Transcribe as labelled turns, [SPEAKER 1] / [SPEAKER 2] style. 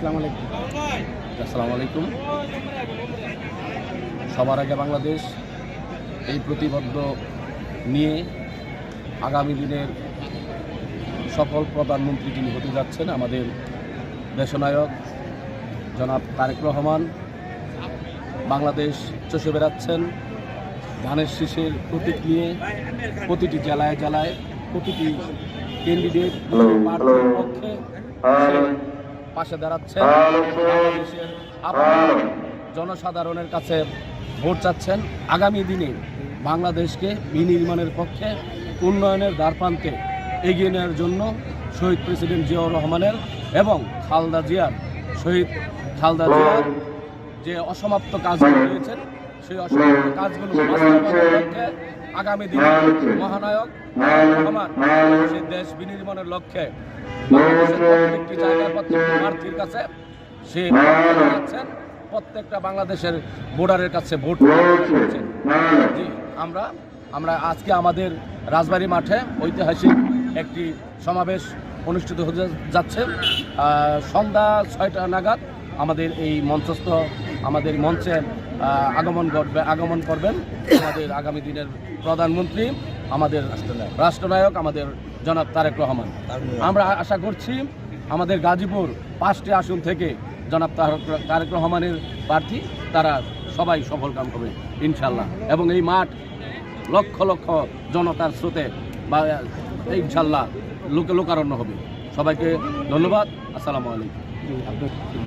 [SPEAKER 1] আসসালামু আলাইকুম। সবার আগে বাংলাদেশ এই প্রতিবদ্ধ নিয়ে আগামী দিনের সফল প্রধানমন্ত্রী যিনি হতে যাচ্ছেন আমাদের দেশনায়ক জনাব তারেক রহমান বাংলাদেশ চষে বেড়াচ্ছেন ধানের শীষের প্রতীক নিয়ে প্রতিটি জেলায় জেলায় প্রতিটি ক্যান্ডিডেট প্রার্থীর পক্ষে পাশে দাঁড়াচ্ছেন, বাংলাদেশের আপামর জনসাধারণের কাছে ভোট চাচ্ছেন। আগামী দিনে বাংলাদেশকে বিনির্মাণের পক্ষে উন্নয়নের দ্বারপ্রান্তে এগিয়ে নেওয়ার জন্য শহীদ প্রেসিডেন্ট জিয়াউর রহমানের এবং শহীদ খালেদা জিয়ার যে অসমাপ্ত কাজগুলো রয়েছেন সেই অসমাপ্ত কাজগুলো বাস্তবায়নের লক্ষ্যে আগামী দিনে মহানায়ক রহমান সেই দেশ বিনির্মাণের লক্ষ্যে বাংলাদেশের প্রত্যেকটি জায়গায় প্রত্যেকটি প্রার্থীর কাছে সে যাচ্ছেন, প্রত্যেকটা বাংলাদেশের ভোটারের কাছে ভোট করছেন। জি, আমরা আজকে আমাদের রাজবাড়ী মাঠে ঐতিহাসিক একটি সমাবেশ অনুষ্ঠিত হতে যাচ্ছে। সন্ধ্যা 6টা নাগাদ আমাদের এই আমাদের মঞ্চে আগমন করবেন আমাদের আগামী দিনের প্রধানমন্ত্রী, আমাদের রাষ্ট্রনায়ক আমাদের জনাব তারেক রহমান। আমরা আশা করছি আমাদের গাজীপুর 5টি আসন থেকে জনাব তারেক রহমানের প্রার্থী তারা সবাই সফল কাম করবে ইনশাল্লাহ, এবং এই মাঠ লক্ষ লক্ষ জনতার স্রোতে বা ইনশাল্লাহ লোকারণ্য হবে। সবাইকে ধন্যবাদ। আসসালামু আলাইকুম।